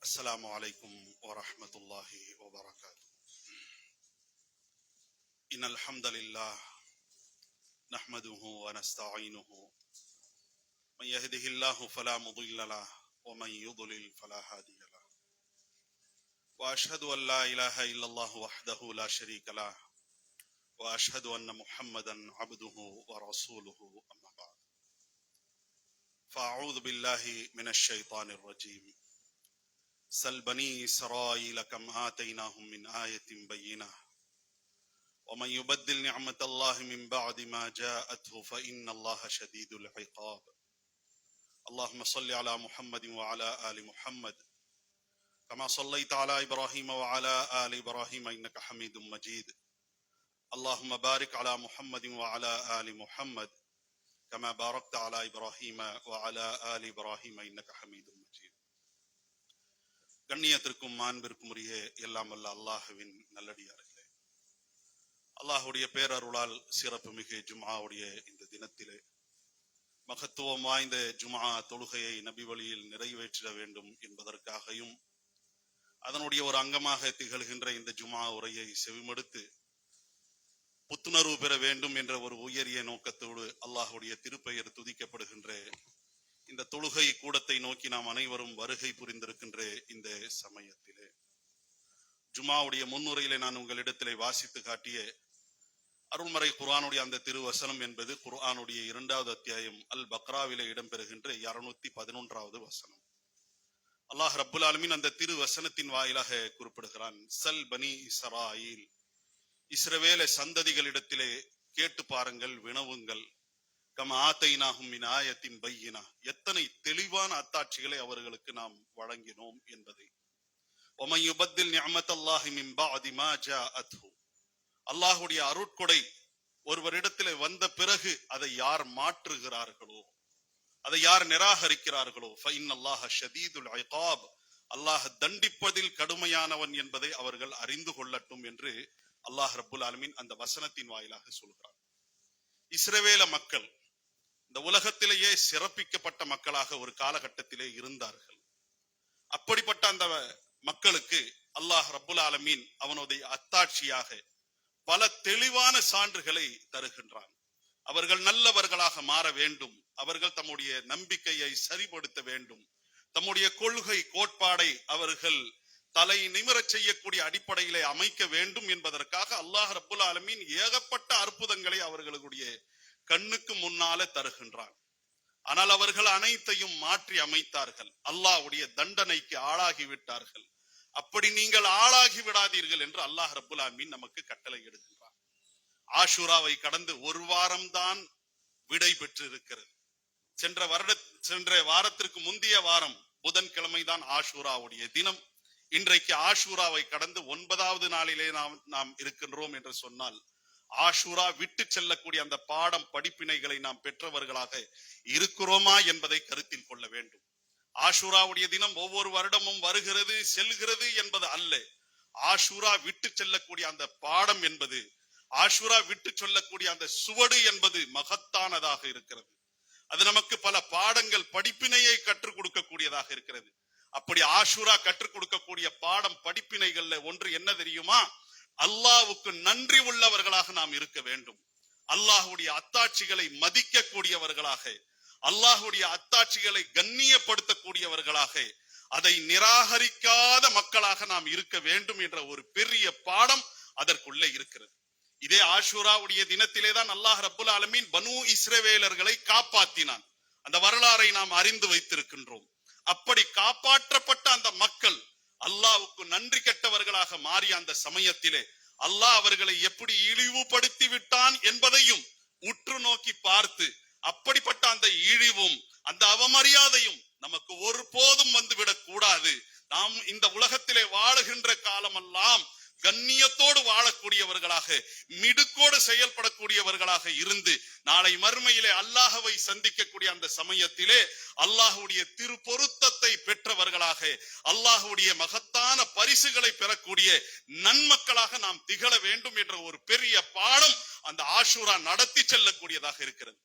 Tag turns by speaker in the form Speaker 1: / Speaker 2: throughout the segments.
Speaker 1: السلام عليكم ورحمة الله وبركاته. إن الحمد لله نحمده ونستعينه من يهده الله فلا مضل له ومن يضلل فلا هادي له وأشهد أن لا إله إلا الله وحده لا شريك له وأشهد أن محمدا عبده ورسوله أما بعد فأعوذ بالله من الشيطان الرجيم. سل بني إسرائيل كم آتيناهم من آية بينة ومن يبدل نعمة الله من بعد ما جاءته فإن الله شديد العقاب. اللهم صل على محمد وعلى آل محمد كما صليت على إبراهيم وعلى آل إبراهيم إنك حميد مجيد. اللهم بارك على محمد وعلى آل محمد كما باركت على إبراهيم وعلى آل إبراهيم إنك حميد مجيد. கண்ணியத்திற்கும் மாண்பிற்கும் உரிய எல்லாம் வல்ல அல்லாஹ்வின் நல்லடியார்களே, அல்லாஹுடைய பேரருளால் சிறப்பு மிகு ஜும்ஆவுடைய இந்த தினத்திலே மகத்துவம் வாய்ந்த ஜும்ஆ தொழுகையை நபி வழியில் நிறைவேற்ற வேண்டும் என்பதற்காகவும் அதனுடைய ஒரு அங்கமாக திகழ்கின்ற இந்த ஜும்ஆ உரையை செவிமடுத்து புத்துணர்வு பெற வேண்டும் என்ற ஒரு உயரிய நோக்கத்தோடு அல்லாஹுடைய திருப்பெயர் துதிக்கப்படுகின்ற இந்த தொழுகை கூடத்தை நோக்கி நாம் அனைவரும் வருகை புரிந்திருக்கின்ற இந்த சமயத்திலே ஜும்ஆவுடைய முன்னுரையிலே நான் உங்களிடத்திலே வாசித்து காட்டிய அருள்மறை குர்ஆனுடைய அந்த திருவசனம் என்பது குர்ஆனுடைய 2வது அத்தியாயம் அல் பக்ராவிலே இடம்பெறுகின்ற 211வது வசனம். அல்லாஹ் ரப்புல் ஆலமீன் அந்த திருவசனத்தின் வாயிலாக குறிப்பிடுகிறான், சல் பனி இஸ்ராயீல், இஸ்ரவேல சந்ததிகளிடத்திலே கேட்டு பாருங்கள், வினவுங்கள், கம் ஆத்தைனாஹும் மின் ஆயத்தின் பையினா, எத்தனை தெளிவான அத்தாட்சிகளை அவர்களுக்கு நாம் வழங்கினோம் என்பதை. வமன் யுபத்தில் நிஅமத்தல்லாஹி மின் பஅதி மா ஜாஅத்ஹு, அல்லாஹ்வுடைய அருட்கொடை ஒருவரிடத்திலே வந்த பிறகு அதை யார் மாற்றுகிறார்களோ, அதை யார் நிராகரிக்கிறார்களோ, ஃபஇன்னல்லாஹ ஷதீதுல் இகாப், அல்லாஹ் தண்டிப்பதில் கடுமையானவன் என்பதை அவர்கள் அறிந்து கொள்ளட்டும் என்று அல்லாஹ் ரப்புல் ஆலமீன் அந்த வசனத்தின் வாயிலாக சொல்கிறார். இஸ்ரவேல மக்கள் இந்த உலகத்திலேயே சிறப்பிக்கப்பட்ட மக்களாக ஒரு காலகட்டத்திலே இருந்தார்கள். அப்படிப்பட்ட அந்த மக்களுக்கு அல்லாஹ் ரப்புல் ஆலமீன் அவனுடைய அத்தாட்சியாக பல தெளிவான சான்றுகளை தருகின்றான். அவர்கள் நல்லவர்களாக மாற வேண்டும், அவர்கள் தம்முடைய நம்பிக்கையை சரிபடுத்த வேண்டும், தம்முடைய கொள்கை கோட்பாடை அவர்கள் தலை நிமிரச் செய்யக்கூடிய அடிப்படையிலே அமைக்க வேண்டும் என்பதற்காக அல்லாஹ் ரப்புல் ஆலமீன் ஏகப்பட்ட அற்புதங்களை அவர்களுடைய கண்ணுக்கு முன்னாலே தருகின்றான். ஆனால் அவர்கள் அனைத்தையும் மாற்றி அமைத்தார்கள், அல்லாஹ்வுடைய தண்டனைக்கு ஆளாகி விட்டார்கள். அப்படி நீங்கள் ஆளாகி விடாதீர்கள் என்று அல்லாஹ் ரப்புல் ஆலமீன் நமக்கு கட்டளை எடுக்கின்றான். ஆஷூராவை கடந்து ஒரு வாரம் தான் விடை பெற்று இருக்கிறது. சென்ற வாரத்திற்கு முந்தைய வாரம் புதன்கிழமை தான் ஆஷூராவுடைய தினம். இன்றைக்கு ஆஷூராவை கடந்து 9வது நாளிலே நாம் இருக்கின்றோம் என்று சொன்னால், ஆஷூரா விட்டு செல்லக்கூடிய அந்த பாடம் படிப்பினைகளை நாம் பெற்றவர்களாக இருக்கிறோமா என்பதை கருத்தில் கொள்ள வேண்டும். ஆஷூராவுடைய தினம் ஒவ்வொரு வருடமும் வருகிறது செல்கிறது என்பது அல்ல. ஆஷூரா விட்டு செல்லக்கூடிய அந்த பாடம் என்பது, ஆஷூரா விட்டு சொல்லக்கூடிய அந்த சுவடு என்பது மகத்தானதாக இருக்கிறது. அது நமக்கு பல பாடங்கள் படிப்பினையை கற்றுக் கொடுக்கக்கூடியதாக இருக்கிறது. அப்படி ஆஷூரா கற்றுக் கொடுக்கக்கூடிய பாடம் படிப்பினைகள்ல ஒன்று என்ன தெரியுமா? அல்லாஹ்வுக்கு நன்றி உள்ளவர்களாக நாம் இருக்க வேண்டும். அல்லாஹ்வுடைய அத்தாட்சிகளை மதிக்க கூடியவர்களாக, அல்லாஹ்வுடைய அத்தாட்சிகளை கண்ணியப்படுத்தக்கூடியவர்களாக, அதை நிராகரிக்காத மக்களாக நாம் இருக்க வேண்டும் என்ற ஒரு பெரிய பாடம் அதற்குள்ளே இருக்கிறது. இதே ஆஷூராவுடைய தினத்திலே தான் அல்லாஹ் ரப்புல் ஆலமீன் பனு இஸ்ரவேலர்களை காப்பாற்றினான். அந்த வரலாறை நாம் அறிந்து வைத்திருக்கின்றோம். அப்படி காப்பாற்றப்பட்ட அந்த மக்கள் அல்லாஹ்வுக்கு நன்றி கெட்டவர்களாக மாறிய அந்த சமயத்திலே அல்லாஹ் அவர்களை எப்படி இழிவுபடுத்தி விட்டான் என்பதையும் உற்று நோக்கி பார்த்து, அப்படிப்பட்ட அந்த இழிவும் அந்த அவமரியாதையும் நமக்கு ஒருபோதும் வந்துவிடக் கூடாது. நாம் இந்த உலகத்திலே வாழுகின்ற காலமெல்லாம் கண்ணியத்தோடு வாழக்கூடியவர்களாக, மிடுக்கோடு செயல்படக்கூடியவர்களாக இருந்து நாளை மறுமையிலே அல்லாஹ்வை சந்திக்கக்கூடிய அந்த சமயத்திலே அல்லாஹ்வுடைய திருப்பொருத்தத்தை பெற்றவர்களாக, அல்லாஹ்வுடைய மகத்தான பரிசுகளை பெறக்கூடிய நன்மக்களாக நாம் திகழ வேண்டும் என்ற ஒரு பெரிய பாடம் அந்த ஆஷூரா நடத்தி செல்லக்கூடியதாக இருக்கிறது.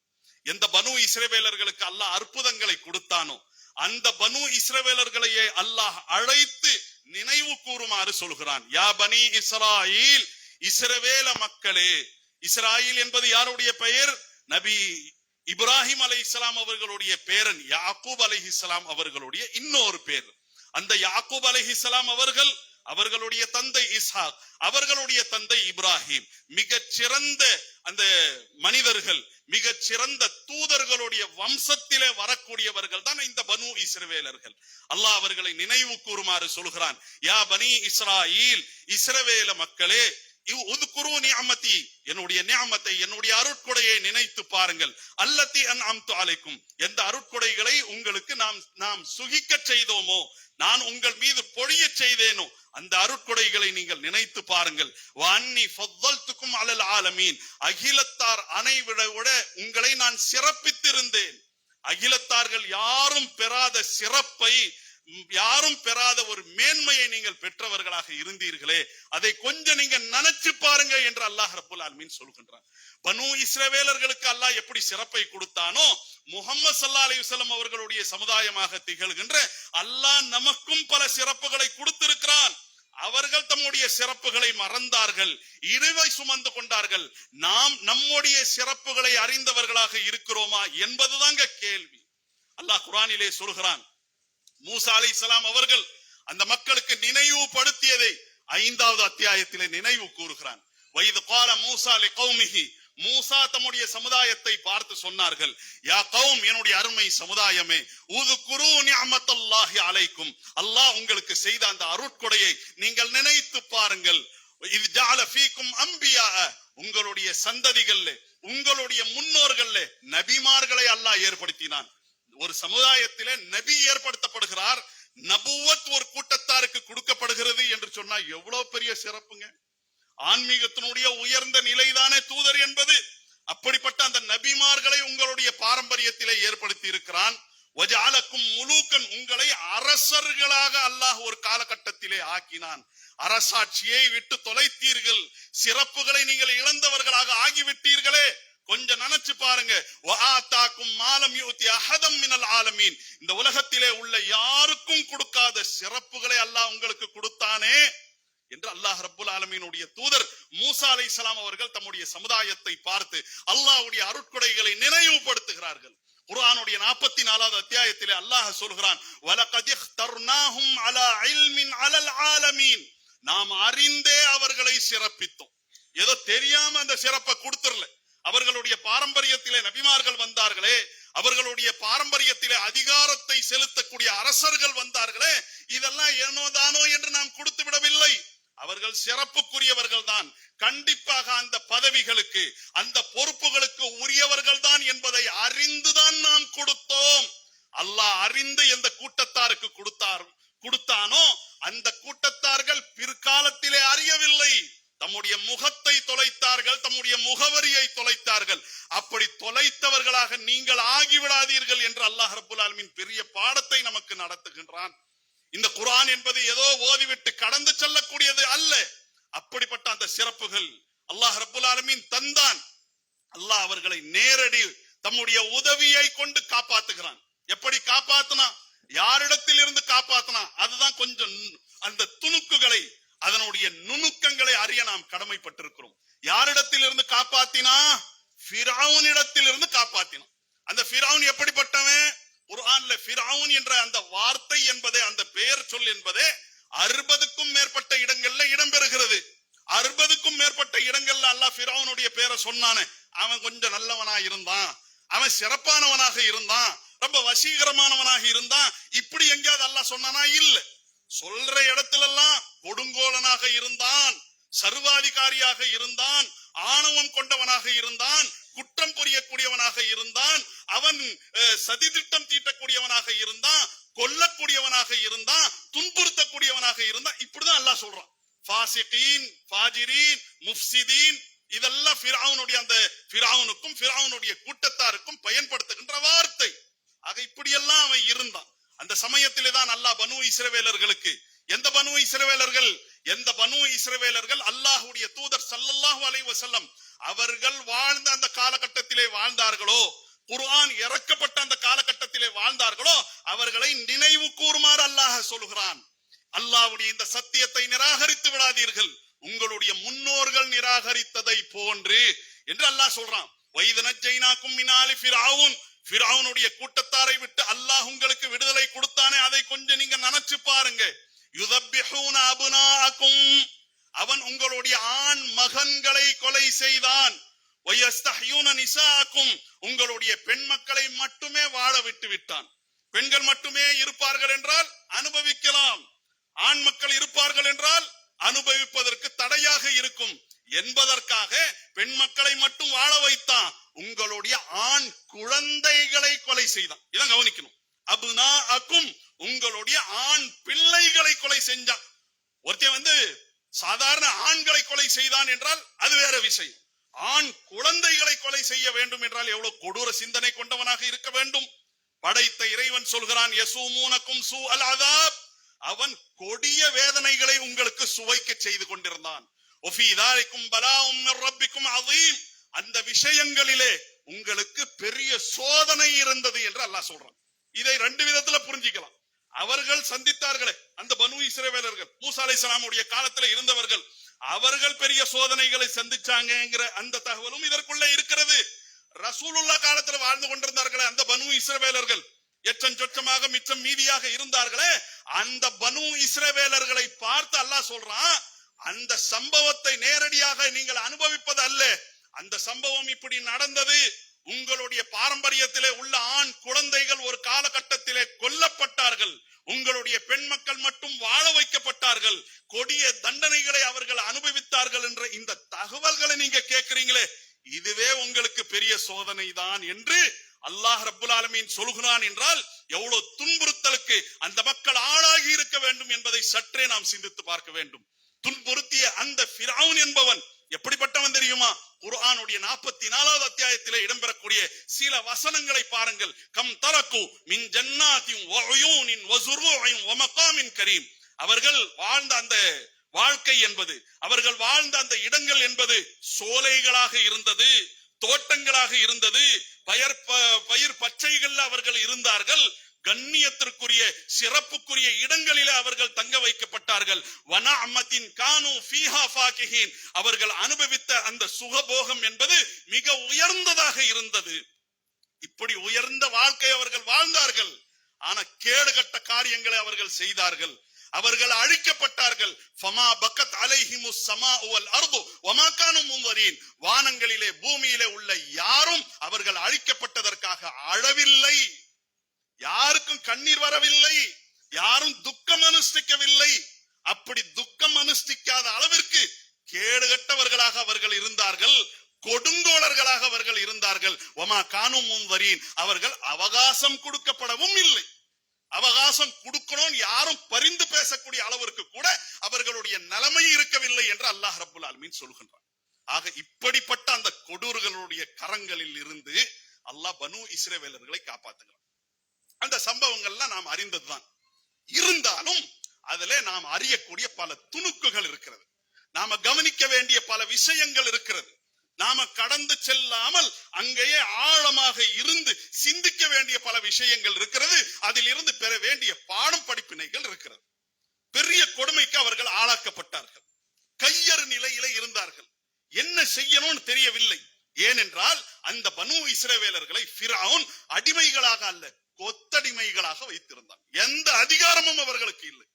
Speaker 1: எந்த பனு இஸ்ரவேலர்களுக்கு அல்லாஹ் அற்புதங்களை கொடுத்தானோ அந்த பனு இஸ்ரவேலர்களையே அல்லாஹ் அழைத்து நினைவு கூறுமாறு சொல்கிறான். யா பனி இஸ்ராயில், இஸ்ரவேல மக்களே. இஸ்ராயில் என்பது யாருடைய பெயர்? நபி இப்ராஹிம் அலைஹிஸ்ஸலாம் அவர்களுடைய பேரன் யாக்கூப் அலைஹிஸ்ஸலாம் அவர்களுடைய இன்னொரு பேர். அந்த யாக்கூப் அலைஹிஸ்ஸலாம் அவர்கள், அவர்களுடைய தந்தை இஸ்ஹாக், அவர்களுடைய தந்தை இப்ராஹிம், மிகச் சிறந்த அந்த மனிதர்கள், மிகச் சிறந்த தூதர்களுடைய வம்சத்திலே வரக்கூடியவர்கள் தான் இந்த பனு இஸ்ரவேலர்கள். அல்லாஹ் அவர்களை நினைவு கூறுமாறு சொல்கிறான். யா பனி இஸ்ராயில், இஸ்ரவேல மக்களே, உத்குரு நிஅமதி, என்னுடைய நிஅமத்தை, என்னுடைய அருட்கொடையை நினைத்து பாருங்கள். அல்லதி அன்அம்து அலைக்கும், எந்த அருட்கொடைகளை உங்களுக்கு நாம் சுகிக்க செய்தோமோ, நான் உங்கள் மீது பொழிய செய்தேனோ அந்த அருட்கொடைகளை நீங்கள் நினைத்து பாருங்கள். வஅன்னி ஃபضلتكم على العالمين, அகிலத்தார் அனைவரை விட உங்களை நான் சிறப்பித்திருந்தேன். அகிலத்தார்கள் யாரும் பெறாத சிறப்பை, யாரும் பெறாத ஒரு மேன்மையை நீங்கள் பெற்றவர்களாக இருந்தீர்களே, அதை கொஞ்சம் நீங்க நினைச்சு பாருங்க என்று அல்லாஹ் ரப்பல் ஆலமீன் சொல்கின்றான். பனு இஸ்ரவேலர்களுக்கு அல்லாஹ் எப்படி சிறப்பை கொடுத்தானோ, முஹம்மது ஸல்லல்லாஹு அலைஹி வஸல்லம் அவர்களுடைய சமுதாயமாக திகழ்கின்ற அல்லாஹ் நமக்கும் பல சிறப்புகளை கொடுத்திருக்கிறான். அவர்கள் தம்முடைய சிறப்புகளை மறந்தார்கள், இழிவை சுமந்து கொண்டார்கள். நாம் நம்முடைய சிறப்புகளை அறிந்தவர்களாக இருக்கிறோமா என்பதுதாங்க கேள்வி. அல்லாஹ் குர்ஆனிலே சொல்கிறான். மூசா அலைஹிஸ்ஸலாம் அவர்கள் அந்த மக்களுக்கு நினைவுபடுத்தியதை 5வது அத்தியாயத்திலே நினைவு கூறுகிறான். வைது கால மூசா லிகௌமிஹி, மூசா தம்முடைய சமுதாயத்தை பார்த்து சொன்னார்கள், யா கௌம், என்னுடைய அருமை சமுதாயமே, உதுகுரு நிஅமத்தல்லாஹி அலைக்கும், அல்லாஹ் உங்களுக்கு செய்த அந்த அருட்கொடையை நீங்கள் நினைத்து பாருங்கள். இத் ஜஅல ஃபீக்கும் அன்பியா, உங்களுடைய சந்ததிகள்ல, உங்களுடைய முன்னோர்கள்ல நபிமார்களை அல்லாஹ் ஏற்படுத்தினான். ஒரு சமுதாயத்திலே நபி ஏற்படுத்தப்படுகிறார், நபுவத் ஒரு கூட்டத்தாருக்கு கொடுக்கப்படுகிறது என்று சொன்னா எவ்வளவு பெரிய சிறப்புங்க. ஆன்மீகத்தினுடைய உயர்ந்த நிலைதானே தூதர் என்பது. அப்படிப்பட்ட அந்த நபிமார்களை உங்களுடைய பாரம்பரியத்திலே ஏற்படுத்தி இருக்கிறான். வஜஅலக்கும் முலூக்கன், உங்களை அரசர்களாக அல்லாஹ் ஒரு காலகட்டத்திலே ஆக்கினான். அரசாட்சியை விட்டு தொலைத்தீர்கள், சிறப்புகளை நீங்கள் இழந்தவர்களாக ஆகிவிட்டீர்களே. கொஞ்சம் நினைச்சு பாருங்க. வஆதாக்கும் மாலம் யூதி அஹதம் மினல் ஆலமீன், இந்த உலகத்திலே உள்ள யாருக்கும் கொடுக்காத சிறப்புகளை அல்லாஹ் உங்களுக்கு கொடுத்தானே என்று அல்லாஹ் ரப்புல் ஆலமீனுடைய தூதர் மூசா அலைஹிஸ்ஸலாம் அவர்கள் தம்முடைய சமுதாயத்தை பார்த்து அல்லாஹ்வுடைய அருட்கொடைகளை நினைவுபடுத்துகிறார்கள். குர்ஆனுடைய 44வது அத்தியாயத்திலே அல்லாஹ் சொல்கிறான், வலகத் இக்தர்னாஹும் அலா இல்மின் அலல் ஆலமீன், நாம் அறிந்தே அவர்களை சிறப்பித்தோம். ஏதோ தெரியாம அந்த சிறப்பை கொடுத்துறல. அவர்களுடைய பாரம்பரியத்திலே நபிமார்கள் வந்தார்களே, அவர்களுடைய பாரம்பரியத்திலே அதிகாரத்தை செலுத்தக்கூடிய அரசர்கள் வந்தார்களே, இதெல்லாம் ஏனோதானோ என்று நாம் கொடுத்து விடவில்லை. அவர்கள் சிறப்புக்குரியவர்கள் தான், கண்டிப்பாக அந்த பதவிகளுக்கு, அந்த பொறுப்புகளுக்கு உரியவர்கள் தான் என்பதை அறிந்துதான் நாம் கொடுத்தோம். அல்லாஹ் அறிந்து எந்த கூட்டத்தாருக்கு கொடுத்தானோ அந்த கூட்டத்தார்கள் பிற்காலத்திலே அறியவில்லை. தம்முடைய முகத்தை தொலைத்தார்கள், தம்முடைய முகவரியை தொலைத்தார்கள். அப்படி தொலைத்தவர்களாக நீங்கள் ஆகிவிடாதீர்கள் என்று அல்லாஹ் ரப்புல் ஆலமீன் பெரிய பாடத்தை நமக்கு நடத்துகின்றான். இந்த குர்ஆன் என்பது ஏதோ ஓதிவிட்டு கடந்து செல்லக்கூடியது அல்ல. அப்படிப்பட்ட அந்த சிறப்புகள் அல்லாஹ் ரப்புல் ஆலமீன் தந்தான். அல்லாஹ் அவர்களை நேரடி தம்முடைய உதவியை கொண்டு காப்பாத்துகிறான். எப்படி காப்பாத்தினா, யாரிடத்தில் இருந்து காப்பாத்தினா, அதுதான் கொஞ்சம் அந்த துணுக்குகளை, அதனுடைய நுணுக்கங்களை அறிய நாம் கடமைப்பட்டிருக்கிறோம். யாரிடத்தில் இருந்து காப்பாத்தினா? ஃபிரௌனிடத்தில் இருந்து காப்பாத்தினான். அந்த ஃபிரௌன் எப்படிப்பட்டவன்? குர்ஆன்ல ஃபிரௌன் என்ற அந்த வார்த்தை என்பதே, அந்த பெயர் சொல் என்பதே 60க்கும் மேற்பட்ட இடங்கள்ல இடம்பெறுகிறது. 60க்கும் மேற்பட்ட இடங்கள்ல அல்லாஹ் ஃபிரௌனுடைய பெயரை சொன்னானே. அவன் கொஞ்சம் நல்லவனா இருந்தான், அவன் சிறப்பானவனாக இருந்தான், ரொம்ப வசீகரமானவனாக இருந்தான், இப்படி எங்கேயாவது அல்லாஹ் சொன்னானா? இல்ல. சொல்ற இடத்துல எல்லாம் கொடுங்கோலனாக இருந்தான், சர்வாதிகாரியாக இருந்தான், ஆணவம் கொண்டவனாக இருந்தான், குற்றம் புரியக்கூடியவனாக இருந்தான், அவன் சதித்திட்டம் தீட்டக்கூடியவனாக இருந்தான், கொல்லக்கூடியவனாக இருந்தான், துன்புறுத்தக்கூடியவனாக இருந்தான். இப்படிதான் அல்லாஹ் சொல்றான். ஃபாசிகீன், ஃபாஜிரீன், முஃப்சிதீன், இதெல்லாம் ஃபிரௌனுடைய, அந்த ஃபிரௌனுக்கும் ஃபிரௌனுடைய கூட்டத்தாருக்கும் பயன்படுத்துகின்ற வார்த்தை. ஆக இப்படியெல்லாம் அவன் இருந்தான். அந்த சமயத்திலே தான் அல்லாஹ் பனு இஸ்ரவேலர்களுக்கு, எந்த பனு இஸ்ரவேலர்கள், எந்த பனு இஸ்ரவேலர்கள் அல்லாஹ்வுடைய தூதர் ஸல்லல்லாஹு அலைஹி வஸல்லம் அவர்கள் வாழ்ந்த அந்த காலகட்டத்திலே வாழ்ந்தார்களோ, குர்ஆன் இறக்கப்பட்ட அந்த காலகட்டத்திலே வாழ்ந்தார்களோ அவர்களை நினைவு கூறுமாறு அல்லாஹ் சொல்கிறான். அல்லாஹ்வுடைய இந்த சத்தியத்தை நிராகரித்து விடாதீர்கள், உங்களுடைய முன்னோர்கள் நிராகரித்ததை போன்று என்று அல்லாஹ் சொல்றான். வைது நஜ்ஜைனாக்கும் மின் ஆலி ஃபிர்அவுன், ஃபிர்அவுனுடைய கூட்டத்தாரை விட்டு அல்லாஹ் உங்களுக்கு விடுதலை கொடுத்தானே, அதை கொஞ்சம் நீங்க நினைச்சு பாருங்க. யுதப்பிஹூன அப்னாஅக்கும், அவன் உங்களுடைய ஆண் மகன்களை கொலை செய்தான். வயஸ்தஹ்யூன நிசாஅக்கும், உங்களுடைய பெண் மக்களை மட்டுமே வாழ விட்டு விட்டான். பெண்கள் மட்டுமே இருப்பார்கள் என்றால் அனுபவிக்கலாம், ஆண் மக்கள் இருப்பார்கள் என்றால் அனுபவிப்பதற்கு தடையாக இருக்கும் என்பதற்காக பெண் மக்களை மட்டும் வாழ வைத்தான். உங்களுடைய ஆண் குழந்தைகளை கொலை செய்தான். இதான் கவனிக்கணும். அப்னாஅக்கும், உங்களுடைய ஆண் பிள்ளைகளை கொலை செஞ்சான். ஒருத்தன் சாதாரண ஆண்களை கொலை செய்தான் என்றால் அது வேற விஷயம். ஆண் குழந்தைகளை கொலை செய்ய வேண்டும் என்றால் எவ்வளவு கொடூர சிந்தனை கொண்டவனாக இருக்க வேண்டும். படைத்த இறைவன் சொல்கிறான், யசூமூனக்கும் சூ அல் அதாப், அவன் கொடிய வேதனைகளை உங்களுக்கு சுவைக்க செய்து கொண்டிருந்தான். அந்த விஷயங்களிலே உங்களுக்கு பெரிய சோதனை இருந்தது என்று அல்லாஹ் சொல்றான். இதை ரெண்டு விதத்துல புரிஞ்சிக்கலாம். அவர்கள் சந்தித்தார்களே அந்த பனு இஸ்ரவேலர்கள், மூசா அலைஹிஸ்ஸலாமுடைய காலத்துல இருந்தவர்கள், அவர்கள் பெரிய சோதனைகளை சந்திச்சாங்கங்கிற அந்த தகவலும் இதற்குள்ள இருக்கிறது. ரசூலுல்லாஹ் காலத்துல வாழ்ந்து கொண்டிருந்தார்களே அந்த பனு இஸ்ரவேலர்கள், எச்சம் சொச்சமாக மிச்சம் மீதியாக இருந்தார்களே, அந்த பனு இஸ்ரவேலர்களை பார்த்து அல்லாஹ் சொல்றான், அந்த சம்பவத்தை நேரடியாக நீங்கள் அனுபவிப்பது அல்ல, அந்த சம்பவம் இப்படி நடந்தது. உங்களுடைய பாரம்பரியத்திலே உள்ள ஆண் குழந்தைகள் ஒரு காலகட்டத்திலே கொல்லப்பட்டார்கள், உங்களுடைய பெண் மக்கள் மட்டும் வாழ வைக்கப்பட்டார்கள், கொடிய தண்டனைகளை அவர்கள் அனுபவித்தார்கள் என்ற இந்த தகவல்களை நீங்க கேட்கிறீங்களே, இதுவே உங்களுக்கு பெரிய சோதனை தான் என்று அல்லாஹ் ரப்புல் ஆலமீன் சொல்கிறான் என்றால் எவ்வளவு துன்புறுத்தலுக்கு அந்த மக்கள் ஆளாகி இருக்க வேண்டும் என்பதை சற்றே நாம் சிந்தித்து பார்க்க வேண்டும். துன்புறுத்திய அந்த ஃபிரௌன் என்பவன் எப்படிப்பட்டவன் தெரியுமா? குர்ஆனுடைய 44வது அத்தியாயத்திலே இடம்பெறக்கூடிய சில வசனங்களை பாருங்கள். கம் தரகு மின் ஜன்னாத்தின் வ உயூனின் வ ஸுரூஇன் வ மகாமின் கரீம், அவர்கள் வாழ்ந்த அந்த வாழ்க்கை என்பது, அவர்கள் வாழ்ந்த அந்த இடங்கள் என்பது சோலைகளாக இருந்தது, தோட்டங்களாக இருந்தது, பயிர் பச்சைகள் அவர்கள் இருந்தார்கள், கண்ணியத்திற்குரிய சிறப்புக்குரிய இடங்களிலே அவர்கள் தங்க வைக்கப்பட்டார்கள். வனஅமத்தின் கானு ஃபீஹா ஃபாகிஹீன், அவர்கள் அனுபவித்த அந்த சுகபோகம் என்பது மிக உயர்ந்ததாக இருந்தது. இப்படி உயர்ந்த வாழ்க்கை அவர்கள் வாழ்ந்தார்கள். ஆனா கேடுகட்ட காரியங்களை அவர்கள் செய்தார்கள், அவர்கள் அழிக்கப்பட்டார்கள். ஃபமா பக்கத் அலைஹிமுஸ் ஸமாஉ வல் அர்து வமா கானூ முன்தரீன், வானங்களிலே பூமியிலே உள்ள யாரும் அவர்கள் அழிக்கப்பட்டதற்காக அழவில்லை, யாருக்கும் கண்ணீர் வரவில்லை, யாரும் துக்கம் அனுஷ்டிக்கவில்லை. அப்படி துக்கம் அனுஷ்டிக்காத அளவிற்கு கேடுகட்டவர்களாக அவர்கள் இருந்தார்கள், கொடுங்கோளர்களாக அவர்கள் இருந்தார்கள். வமா கானூ முன்தரீன், அவர்கள் அவகாசம் கொடுக்கப்படவும் இல்லை. அவகாசம் கொடுக்கணும் யாரும் பரிந்து பேசக்கூடிய அளவிற்கு கூட அவர்களுடைய நிலைமை இருக்கவில்லை என்று அல்லாஹ் ரப்புல் ஆலமீன் சொல்கின்றார். ஆக இப்படிப்பட்ட அந்த கொடூர்களுடைய கரங்களில் இருந்து அல்லாஹ் பனு இஸ்ரவேலர்களை காப்பாத்துகிறார். அந்த சம்பவங்கள்லாம் நாம் அறிந்ததுதான். இருந்தாலும் அதிலே நாம் அறியக்கூடிய பல துணுக்குகள் இருக்கிறது, நாம கவனிக்க வேண்டிய பல விஷயங்கள் இருக்கிறது. நாம கடந்து செல்லாமல் அங்கேயே ஆழமாக இருந்து சிந்திக்க வேண்டிய பல விஷயங்கள் இருக்கிறது. அதில் இருந்து பெற வேண்டிய பாடம் படிப்பினைகள் இருக்கிறது. பெரிய கொடுமைக்கு அவர்கள் ஆளாக்கப்பட்டார்கள், கையறு நிலையில இருந்தார்கள், என்ன செய்யணும்னு தெரியவில்லை. ஏனென்றால் அந்த பனு இஸ்ரவேலர்களை ஃபிரௌன் அடிமைகளாக அல்ல கொத்தடிமைகளாக வைத்திருந்தான். எந்த அதிகாரமும் அவர்களுக்கு இல்லை.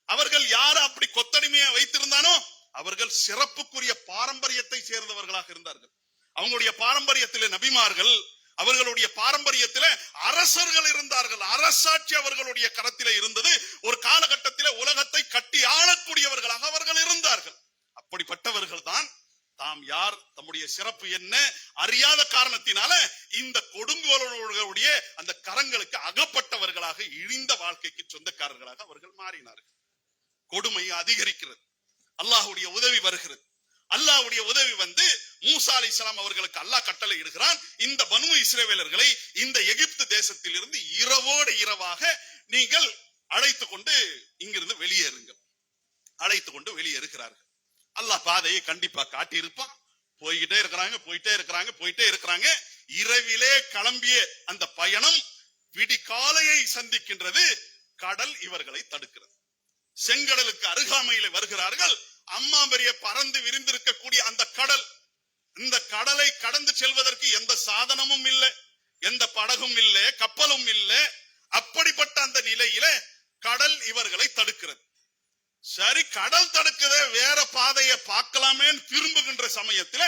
Speaker 1: அவர்கள் யார அப்படி கொத்தடிமையா வைத்திருந்தானோ அவர்கள் சிறப்புக்குரிய பாரம்பரியத்தை சேர்ந்தவர்களாக இருந்தார்கள். அவங்களுடைய பாரம்பரியத்திலே நபிமார்கள், அவர்களுடைய பாரம்பரியத்திலே அரசர்கள் இருந்தார்கள், அரசாட்சி அவர்களுடைய கரத்திலே இருந்தது. ஒரு காலகட்டத்திலே உலகத்தை கட்டி ஆளக்கூடியவர்களாக அவர்கள் இருந்தார்கள். அப்படிப்பட்டவர்கள் தான் தாம் யார், தம்முடைய சிறப்பு என்ன அறியாத காரணத்தினால இந்த கொடுங்கோலர்களுடைய அந்த கரங்களுக்கு அகப்பட்டவர்களாக இழிந்த வாழ்க்கைக்கு சொந்தக்காரர்களாக அவர்கள் மாறினார்கள். கொடுமை அதிகரிக்கிறது, அல்லாஹ்வுடைய உதவி வருகிறது. அல்லாஹ்வுடைய உதவி மூசா அலைஹிஸ்ஸலாம் அவர்களுக்கு அல்லாஹ் கட்டளை இடுகிறான், இந்த பனு இஸ்ரவேலர்களை இந்த எகிப்து தேசத்தில் இருந்து இரவோடு இரவாக நீங்கள் அழைத்து கொண்டு இங்கிருந்து வெளியேறுங்கள். அழைத்து கொண்டு வெளியேறுகிறார்கள். அல்லாஹ் பாதையை கண்டிப்பா காட்டி இருப்பான். போய்கிட்டே இருக்கிறாங்க. இரவிலே கிளம்பிய அந்த பயணம் விடிகாலையை சந்திக்கின்றது. கடல் இவர்களை தடுக்கிறது. செங்கடலுக்கு அருகாமையில வருகிறார்கள். அம்மா பெரிய பறந்து விரிந்திருக்கக்கூடிய அந்த கடல், இந்த கடலை கடந்து செல்வதற்கு எந்த சாதனமும் இல்லை, எந்த படகும் இல்லை, கப்பலும் இல்லை. அப்படிப்பட்ட அந்த நிலையில கடல் இவர்களை தடுக்கிறது. சரி, கடல் தடுக்குத, வேற பாதையை பார்க்கலாமேன்னு திரும்புகின்ற சமயத்துல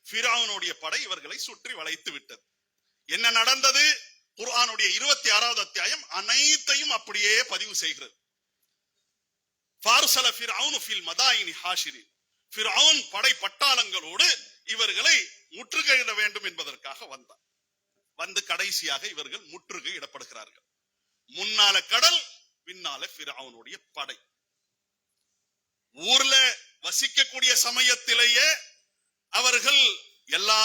Speaker 1: ஃபிரௌனுடைய படை இவர்களை சுற்றி வளைத்து விட்டது. என்ன நடந்தது? குர்ஆனுடைய 26வது அத்தியாயம் அனைத்தையும் அப்படியே பதிவு செய்கிறது. ஃபார்ஸல ஃபிரௌனு ஃபில் மதாயினி ஹாஷிரின், ஃபிரௌன் படை பட்டாளங்களோடு இவர்களை முற்றுகையிட வேண்டும் என்பதற்காக வந்தார். வந்து கடைசியாக இவர்கள் முற்றுகையிடப்படுகிறார்கள். முன்னால கடல், பின்னால ஃபிரௌனுடைய படை. ஊர்ல வசிக்கக்கூடிய சமயத்திலேயே அவர்கள் எல்லா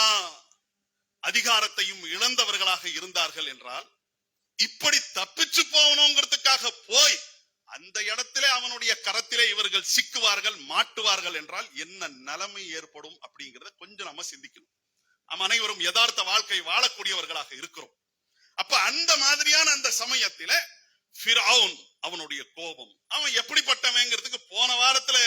Speaker 1: அதிகாரத்தையும் இழந்தவர்களாக இருந்தார்கள் என்றால், இப்படி தப்பிச்சு போகணுங்கிறதுக்காக போய் அந்த இடத்திலே அவனுடைய கரத்திலே இவர்கள் சிக்குவார்கள், மாட்டுவார்கள் என்றால் என்ன நிலைமை ஏற்படும் அப்படிங்கறத கொஞ்சம் நம்ம சிந்திக்கணும். நம்ம அனைவரும் யதார்த்த வாழ்க்கை வாழக்கூடியவர்களாக இருக்கிறோம். அப்ப அந்த மாதிரியான அந்த சமயத்தில ஃபிரௌன், அவனுடைய கோபம், அவன் எப்படிப்பட்டவங்கிறதுக்கு போன வாரத்துல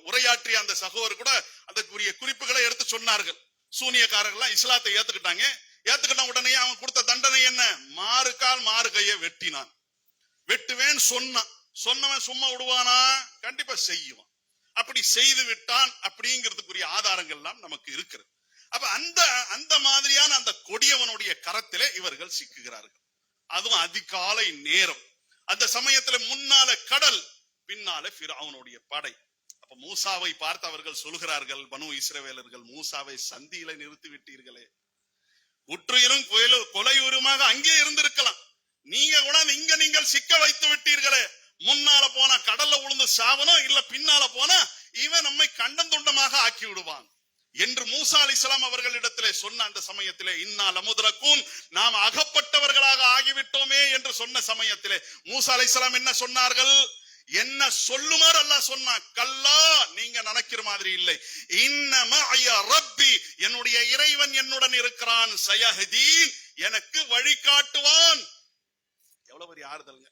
Speaker 1: உரையாற்றிய அந்த சகோதரர் கூட அதற்குரிய குறிப்புகளை எடுத்து சொன்னார்கள். சூனியக்காரர்கள் இஸ்லாத்தை ஏத்துக்கிட்டாங்க. ஏத்துக்கிட்ட உடனே அவன் கொடுத்த தண்டனை என்ன? மாறு கால் மாறு கையை வெட்டினான். வெட்டுவேன் சொன்னவன் சும்மா விடுவானா? கண்டிப்பா செய்வான். அப்படி செய்து விட்டான் அப்படிங்கிறதுக்குரிய ஆதாரங்கள் எல்லாம் நமக்கு இருக்கிறது. அப்ப அந்த மாதிரியான அந்த கொடியவனுடைய கரத்திலே இவர்கள் சிக்குகிறார்கள். அதுவும் அதிகாலை நேரம். அந்த சமயத்துல முன்னால கடல், பின்னால ஃபிரௌனுடைய படை. அப்ப மூசாவை பார்த்து அவர்கள் சொல்கிறார்கள், பனு இஸ்ரவேலர்கள், மூசாவை சந்தியில நிறுத்தி விட்டீர்களே, உற்றுயிரும் கொலையுருமாக அங்கே இருந்திருக்கலாம், நீங்க கூட இங்க நீங்கள் சிக்க வைத்து விட்டீர்களே, முன்னால போனா கடல்ல உளுந்து சாவனும், இல்ல பின்னால போனா இவன் நம்மை கண்டம் துண்டமாக ஆக்கி விடுவான் என்று மூசா அலைஹிஸ்ஸலாம் அவர்களிடத்திலே சொன்ன அந்த சமயத்திலே, இன்னா லமுத்ரகூன், நாம் அகப்பட்டவர்களாக ஆகிவிட்டோமே என்று சொன்ன சமயத்திலே மூசா அலைஹிஸ்ஸலாம் என்ன சொன்னார்கள்? என்ன சொல்லுமாறு அல்லாஹ் சொன்னான், கல்லா, நீங்க நினைக்கிற மாதிரி இல்லை, இன்ன மஅய ரப்பி, என்னுடைய இறைவன் என்னுடன் இருக்கிறான், சயஹ்தீன், எனக்கு வழிகாட்டுவான். எவ்வளவு பெரிய ஆறுதல்ங்க.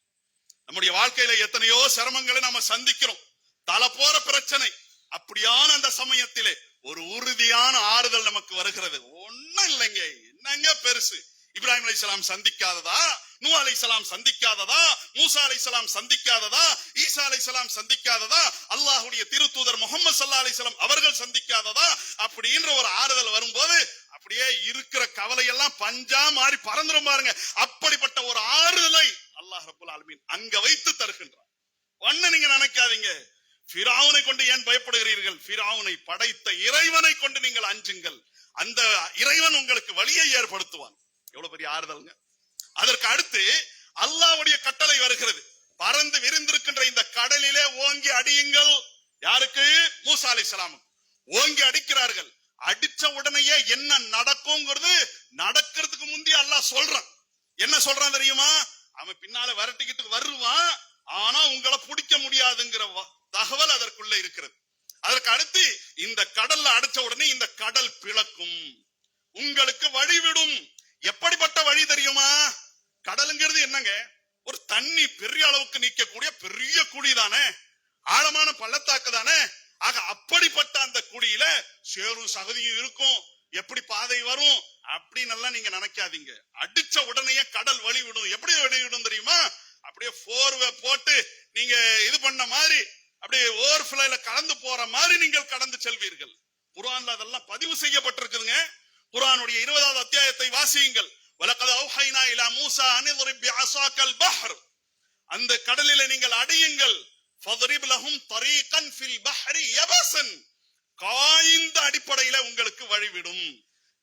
Speaker 1: நம்முடைய வாழ்க்கையில எத்தனையோ சிரமங்களை நாம சந்திக்கிறோம், தலை போற பிரச்சனை. அப்படியான அந்த சமயத்திலே ஒரு உறுதியான ஆறுதல் நமக்கு வருகிறது. ஒண்ணும் இல்லைங்க, என்னங்க பெருசு, இப்ராஹிம் அலைஹிஸ்ஸலாம் சந்திக்காததா, நூஹ் அலைஹிஸ்ஸலாம் சந்திக்காததா, மூசா அலைஹிஸ்ஸலாம் சந்திக்காததா, ஈசா அலைஹிஸ்ஸலாம் சந்திக்காததா, அல்லாஹ்வுடைய திருத்தூதர் முஹம்மது ஸல்லல்லாஹு அலைஹி வஸல்லம் அவர்கள் சந்திக்காததா அப்படின்ற ஒரு ஆறுதல் வரும்போது அப்படியே இருக்கிற கவலை எல்லாம் பஞ்சா மாறி பறந்துரும் பாருங்க. அப்படிப்பட்ட ஒரு ஆறுதலை அல்லாஹ் ரப்பல் ஆலமீன் அங்க வைத்து தருகின்றார். ஒண்ணு நீங்க நினைக்காதீங்க, ஃபிரௌனை கொண்டு ஏன் பயப்படுகிறீர்கள்? ஃபிரௌனை படைத்த இறைவனை கொண்டு நீங்கள் அஞ்சுங்கள், அந்த இறைவன் உங்களுக்கு வழியை ஏற்படுத்துவான். எவ்வளவு பெரிய ஆறுதல்ங்க. அதற்கு அடுத்து அல்லாஹ்வுடைய கட்டளை வருகிறது, பறந்து விரிந்திருக்கின்ற இந்த கடலிலே ஓங்கி அடியுங்கள். யாருக்கு? மூசா அலைஹிஸ்ஸலாம். ஓங்கி அடிக்கிறார்கள். அடிச்ச உடனேயே என்ன நடக்கும்ங்கிறது நடக்கிறதுக்கு முந்தைய அல்லாஹ் சொல்றான். என்ன சொல்றான் தெரியுமா? அவன் பின்னால விரட்டிக்கிட்டு வருவான், ஆனா உங்களை பிடிக்க முடியாதுங்கிற தகவல் அதற்குள்ள இருக்கிறது. அதற்கு அடுத்து இந்த கடல்ல அடிச்ச உடனே இந்த கடல் பிளக்கும், உங்களுக்கு வழிவிடும். எப்படிப்பட்ட வழி தெரியுமா? கடலுங்கிறது என்னங்க? ஒரு தண்ணி பெரிய அளவுக்கு நிக்கக்கூடிய பெரிய குழி தானே, ஆழமான பள்ளத்தாக்கு தானே. ஆக அப்படிப்பட்ட அந்த குழியில சேரும் சகதியும் இருக்கும். எப்படி பாதை வரும் அப்படின்னு எல்லாம் நீங்க நினைக்காதீங்க. அடிச்ச உடனே கடல் வழிவிடும். எப்படி வழிவிடும் தெரியுமா? அப்படியே போர்வை போட்டு நீங்க இது பண்ண மாதிரி, அப்படியே ஓவர்ஃப்ளோல கலந்து போற மாதிரி நீங்கள் கடந்து செல்வீர்கள். குர்ஆன்ல அதெல்லாம் பதிவு செய்யப்பட்டிருக்குதுங்க. குர்ஆனுடைய 20வது அத்தியாயத்தை வாசியுங்கள். வலகத் அவ்ஹைனா இலா மூஸா அன் இத்ரிப் பிஅஸாக்கல் பஹர், அந்த கடலிலே நீங்கள் அடியுங்கள். ஃபத்ரிப் லஹும் தரீகன் ஃபில் பஹ்ரி யபஸன், காய்ந்த அடிப்படையில உங்களுக்கு வழிவிடும்.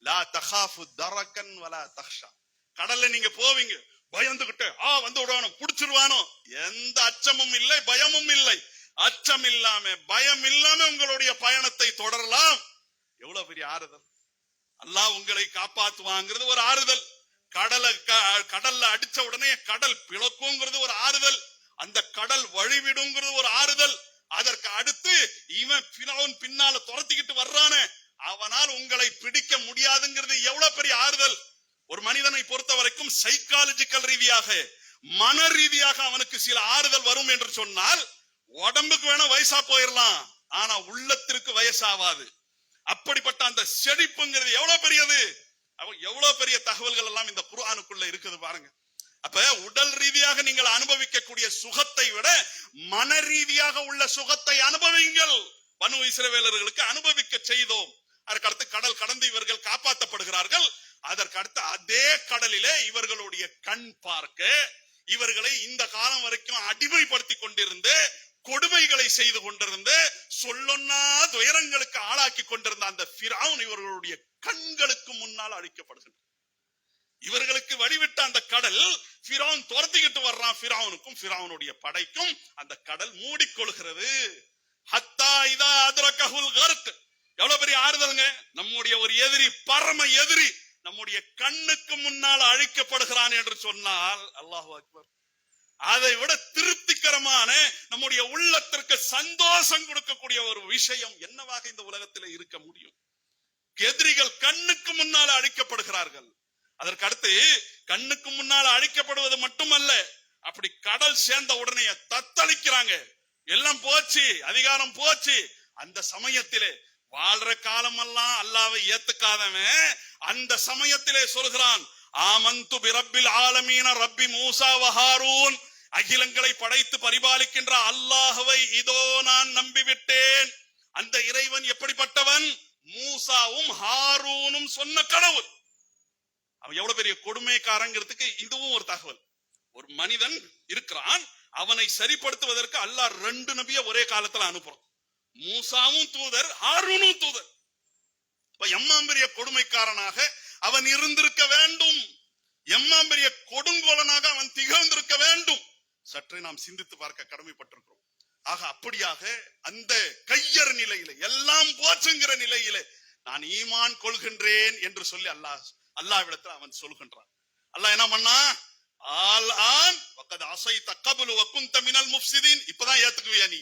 Speaker 1: லா தகாஃபு தரகன் வலா தக்ஷா, கடல்ல நீங்க போவீங்க பயந்துகிட்டு, வந்து விடணும், புடிச்சிருவானோ, எந்த அச்சமும் இல்லை, பயமும் இல்லை. அச்சம் இல்லாம பயம் இல்லாம உங்களுடைய பயணத்தை தொடரலாம். எவ்வளவு பெரிய ஆறுதல். அல்லாஹ் உங்களை காப்பாத்துவாங்கிறது ஒரு ஆறுதல். கடல்ல அடிச்ச உடனே கடல் பிளக்குங்கிறது ஒரு ஆறுதல். அந்த கடல் வழிவிடுங்கிறது ஒரு ஆறுதல். அதற்கு அடுத்து இவன் ஃபிரௌன் பின்னால துரத்திக்கிட்டு வர்றானே, அவனால் உங்களை பிடிக்க முடியாதுங்கிறது எவ்வளவு பெரிய ஆறுதல். ஒரு மனிதனை பொறுத்த வரைக்கும் சைக்காலஜிக்கல் ரீதியாக, மன ரீதியாக அவனுக்கு சில ஆறுதல் வரும் என்று சொன்னால், உடம்புக்கு வேணா வயசா போயிடலாம், ஆனா உள்ளத்திற்கு வயசாவாது. அப்படிப்பட்ட அந்த செழிப்புங்கிறது எவ்வளவு பெரியது. எவ்வளவு பெரிய தகவல்கள் எல்லாம் இந்த குர்ஆனுக்குள்ள இருக்குது பாருங்க. அப்ப உடல் ரீதியாக நீங்கள் அனுபவிக்கக்கூடிய சுகத்தை விட மன ரீதியாக உள்ள சுகத்தை அனுபவிங்கள். பனு இஸ்ரவேலர்களுக்கு அனுபவிக்க செய்தோம். அதற்கடுத்து கடல் கடந்து இவர்கள் காப்பாற்றப்படுகிறார்கள். அதற்கடுத்து அதே கடலிலே இவர்களுடைய கண் பார்க்க, இவர்களை இந்த காலம் வரைக்கும் அடிமைப்படுத்தி கொண்டிருந்து, கொடுமைகளை செய்து கொண்டிருந்து, சொல்லொன்னா துயரங்களுக்கு ஆளாக்கி கொண்டிருந்த அந்த ஃபிரௌன் இவர்களுடைய கண்களுக்கு முன்னால் அழிக்கப்படுகின்றது. இவர்களுக்கு வழிவிட்ட அந்த கடல் ஃபிரௌன் துரத்திக்கிட்டு வர்றான். ஃபிரௌனுக்கும் ஃபிரௌனுடைய படைக்கும் அந்த கடல் மூடிக்கொள்கிறது. ஹத்தா இதா அத்ரகஹுல் கர்க். எவ்வளவு பெரிய ஆறுதலுங்க. நம்முடைய ஒரு எதிரி, பரம எதிரி நம்முடைய கண்ணுக்கு முன்னால் அழிக்கப்படுகிறான் என்று சொன்னால், அல்லாஹு அக்பர், அதை விட திருப்திகரமான, நம்முடைய உள்ளத்திற்கு சந்தோஷம் கொடுக்கக்கூடிய ஒரு விஷயம் என்னவாக இந்த உலகத்தில் இருக்க முடியும்? எதிரிகள் கண்ணுக்கு முன்னால் அழிக்கப்படுகிறார்கள். அதற்கு அடுத்து கண்ணுக்கு முன்னால் அழிக்கப்படுவது மட்டுமல்ல, அப்படி கடல் சேர்ந்த உடனே தத்தளிக்கிறாங்க. எல்லாம் போச்சு, அதிகாரம் போச்சு. அந்த சமயத்திலே வாழ்ற காலமெல்லாம் அல்லாஹ்வை ஏத்துக்காதவன் அந்த சமயத்திலே சொல்கிறான், ஆமந்து பிரப்பில் ஆலமீன ரப்பி மூசா வ ஹாரூன். அகிலங்களை படைத்து பரிபாலிக்கின்ற அல்லாஹ்வை இதோ நான் நம்பிவிட்டேன். அந்த இறைவன் எப்படிப்பட்டவன்? மூசாவும் ஹாரூனும் சொன்ன கடவுள். அவன் எவ்வளவு பெரிய கொடுமைக்காரங்கிறதுக்கு இதுவும் ஒரு தகவல். ஒரு மனிதன் இருக்கிறான், அவனை சரிப்படுத்துவதற்கு அல்லாஹ் 2 நபியை ஒரே காலத்துல அனுப்புறான். மூசாவும் தூதர், ஹாரூனும் தூதர். எம்மாம் பெரிய கொடுமைக்காரனாக அவன் இருந்திருக்க வேண்டும், எம்மாம் பெரிய கொடுங்கோலனாக அவன் திகழ்ந்திருக்க வேண்டும். சற்றே நாம் சிந்தித்து பார்க்க கடமைப்பட்டிருக்கிறோம். ஆக அப்படியாக அந்த கையர் நிலையில, எல்லாம் போச்சுங்கிற நிலையில நான் ஈமான் கொள்கின்றேன் என்று சொல்லி அல்லாஹ்விடத்தில் அவன் சொல்கின்றான். அல்லாஹ் என்ன பண்ணா, ஆல் ஆன் வகத் அஸைத கப்லு வ குன்த மினல் முஃப்ஸிதீன். இப்பதான் ஏத்துக்குவியா? நீ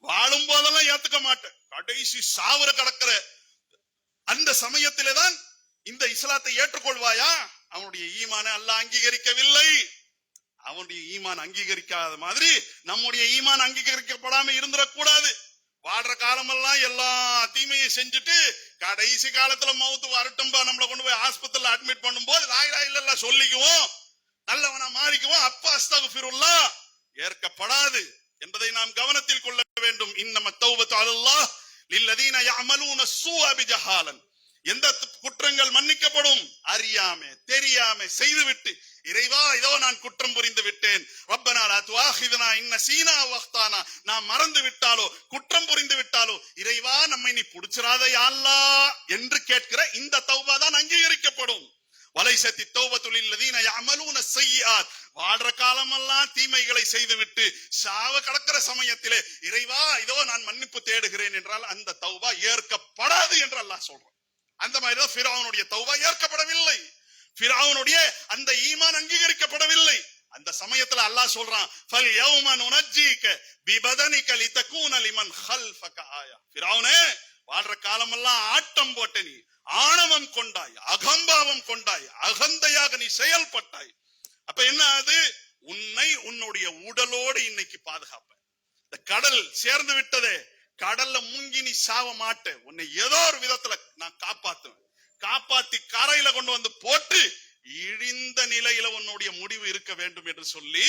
Speaker 1: வாழும் போதெல்லாம் ஏத்துக்க மாட்டேன், கடைசி சாவர கடக்கிற அந்த சமயத்திலே தான் இந்த இஸ்லாத்தை ஏற்றுக்கொள்வாயா? அவனுடைய ஈமான அல்லாஹ் அங்கீகரிக்கவில்லை. அவனுடைய ஈமான் அங்கீகரிக்காத மாதிரி நம்முடைய ஈமான் அங்கீகரிக்கப்படாம இருந்துடக்கூடாது. வாடுற காலமெல்லாம் எல்லா தீமையை செஞ்சுட்டு கடைசி காலத்துல மவுத்து வரட்டும்பா, நம்மளை கொண்டு போய் ஆஸ்பத்திரியில அட்மிட் பண்ணும் போது லா இலாஹ இல்லல்லாஹ் சொல்லிக்குவோம், நல்லவனா மாறிக்குவோம், அப்பா அஸ்தக்ஃபிருல்லாஹ் ஏற்கப்படாது என்பதை நாம் கவனத்தில் கொள்ள வேண்டும். இன்னம தௌபத்து அலல்லாஹ் லில்லதீன யஅமலூன ஸூஅ பிஜஹாலன். எந்த குற்றங்கள் மன்னிக்கப்படும்? அறியாம தெரியாம செய்துவிட்டு, இறைவா இதோ நான் குற்றம் புரிந்து விட்டேன், ரப்பனா லா துஆஹிதுனா இன் நஸீனா வ அக்தானா, நான் மறந்து விட்டாலோ குற்றம் புரிந்து விட்டாலோ இறைவா நம்மை நீ புடிச்சிராத யா அல்லாஹ் என்று கேட்கிற இந்த தௌபா தான் அங்கீகரிக்கப்படும். வலைசத்தி தௌபத்து லில்லதீன யஅமலூன ஸய்யிஆத். வாடுற காலமெல்லாம் தீமைகளை செய்துவிட்டு சாவ கடக்கிற சமயத்திலே இறைவா இதோ நான் மன்னிப்பு தேடுகிறேன் என்றால் அந்த தௌபா ஏற்கப்படாது என்று அல்லாஹ் சொல்றான். அந்த மாதிரிதான் ஃபிரௌனுடைய தௌபா ஏற்கப்படவில்லை, ஃபிரௌனுடைய அந்த ஈமான் அங்கீகரிக்கப்படவில்லை. அந்த சமயத்துல அல்லாஹ் சொல்றான், ஃபல் யௌம நுனஜ்ஜீக பிபதனிக லிதகூன லிமன் கல்ஃபக ஆயா. ஃபிரௌனே, வாழ்ற காலமெல்லாம் ஆட்டம் போட்ட நீ, ஆணவம் கொண்டாய், அகம்பாவம் கொண்டாய், அகந்தையாக நீ செயல்பட்டாய். அப்ப என்ன ஆகுது? உன்னை உன்னுடைய உடலோடு இன்னைக்கு பாதுகாப்ப. இந்த கடல் சேர்ந்து விட்டதே, கடல்ல மூங்கி நீ சாவ மாட்ட, உன்னை ஏதோ ஒரு விதத்துல நான் காப்பாத்துவேன். காப்பாத்தி கரையில கொண்டு வந்து போட்டு இழிந்த நிலையில உன்னுடைய முடிவு இருக்க வேண்டும் என்று சொல்லி,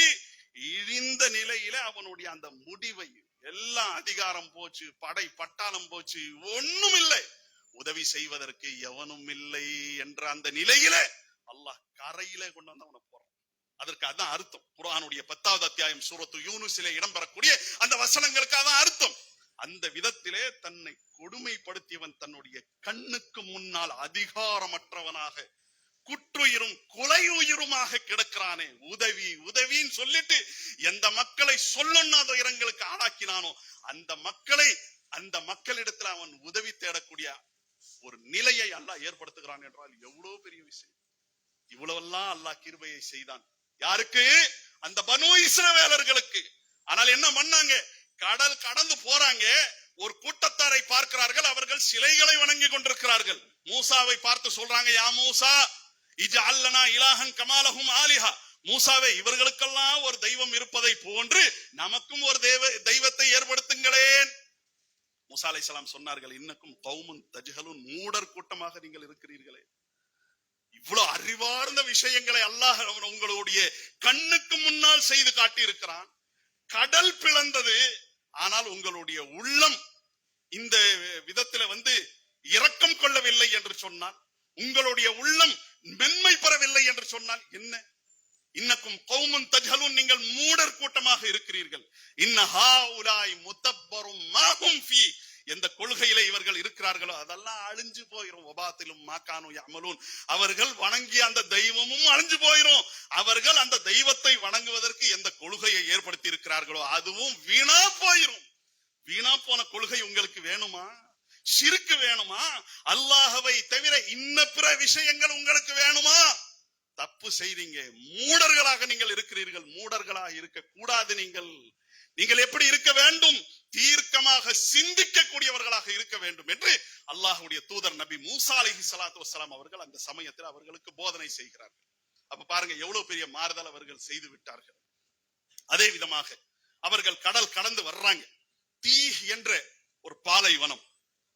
Speaker 1: இழிந்த நிலையில அவனுடைய அந்த முடிவை, எல்லாம் அதிகாரம் போச்சு, படை பட்டாளம் போச்சு, ஒண்ணும் இல்லை, உதவி செய்வதற்கு எவனும் இல்லை என்ற அந்த நிலையில அல்லாஹ் கரையில கொண்டு வந்து அவனை போறான். அதற்கு அதான் அர்த்தம். குர்ஆனுடைய 10வது அத்தியாயம் சூரத்து யூனுஸிலே இடம்பெறக்கூடிய அந்த வசனங்களுக்கு அதான் அர்த்தம். அந்த விதத்திலே தன்னை கொடுமைப்படுத்தியவன் தன்னுடைய கண்ணுக்கு முன்னால் அதிகாரமற்றவனாக, குற்றுயிரும் கொலை உயிருமாக கிடக்கிறானே. உதவி உதவின்னு சொல்லிட்டு எந்த மக்களை சொல்லொன்னா துயரங்களுக்கு ஆளாக்கினானோ அந்த மக்களிடத்தில் அவன் உதவி தேடக்கூடிய ஒரு நிலையை அல்லாஹ் ஏற்படுத்துகிறான் என்றால் எவ்வளவு பெரிய விஷயம். இவ்வளவெல்லாம் அல்லாஹ் கிருபையை செய்தான். யாருக்கு? அந்த பனு இஸ்ரவேலர்களுக்கு. ஆனால் என்ன பண்ணாங்க? கடல் கடந்து போறாங்க, ஒரு கூட்டத்தாரை பார்க்கிறார்கள், அவர்கள் சிலைகளை வணங்கி கொண்டிருக்கிறார்கள். மூசாவை பார்த்து சொல்றாங்க, யா மூசா இஜ்அல் லனா இலாஹன் கமா லஹும் ஆலிஹா, மூசாவே இவர்களுக்கெல்லாம் ஒரு தெய்வம் இருப்பதை போன்று நமக்கும் ஒரு தெய்வத்தை ஏற்படுத்துங்களேன். மூசா அலைஹிஸ்ஸலாம் சொன்னார்கள், இன்னக்கும் கௌமுன் தஜ்ஹலூன், மூடர் கூட்டமாக நீங்கள் இருக்கிறீர்களே. இவ்வளவு அறிவார்ந்த விஷயங்களை அல்லாஹ் உங்களுடைய கண்ணுக்கு முன்னால் செய்து காட்டி இருக்கிறான். கடல் பிளந்தது, ஆனால் உங்களுடைய உள்ளம் இந்த விதத்துல இரக்கம் கொள்ளவில்லை என்று சொன்னால், உங்களுடைய உள்ளம் மென்மை பெறவில்லை என்று சொன்னால் என்ன? இன்னக்கும் கௌமுன் தஜ்ஹலூன், நீங்கள் மூடர் கூட்டமாக இருக்கிறீர்கள். இன்ன ஹாஉலாய் முத்தப்பரும் மாஹும் ஃபீ, எந்த கொள்கையில இவர்கள் இருக்கிறார்களோ அதெல்லாம் அழிஞ்சு போயிரும். வபாத்திலும் மாகானு யஅமலூன், அவர்கள் வணங்கிய அந்த தெய்வமும் அழிஞ்சு போயிரும். அவர்கள் அந்த தெய்வத்தை வணங்குவதற்கு எந்த கொள்கையை ஏற்படுத்தி இருக்கிறார்களோ அதுவும் வீணா போயிரும். வீணா போன கொள்கை உங்களுக்கு வேணுமா? ஷிர்க் வேணுமா? அல்லாஹ்வை தவிர இன்ன பிற விஷயங்கள் உங்களுக்கு வேணுமா? தப்பு செய்றீங்க. மூடர்களாக நீங்கள் இருக்கிறீர்கள். மூடர்களாக இருக்க கூடாது. நீங்கள் எப்படி இருக்க வேண்டும்? தீர்க்கமாக சிந்திக்க கூடியவர்களாக இருக்க வேண்டும் என்று அல்லாஹ்வுடைய தூதர் நபி மூசா அலைஹிஸ்ஸலாத்து வஸ்ஸலாம் அவர்கள் அந்த சமயத்தில் அவர்களுக்கு போதனை செய்கிறார்கள். அப்ப பாருங்க எவ்வளவு பெரிய மாறுதல் அவர்கள் செய்து விட்டார்கள். அதே விதமாக அவர்கள் கடல் கடந்து வர்றாங்க. தீஹ் என்ற ஒரு பாலைவனம்,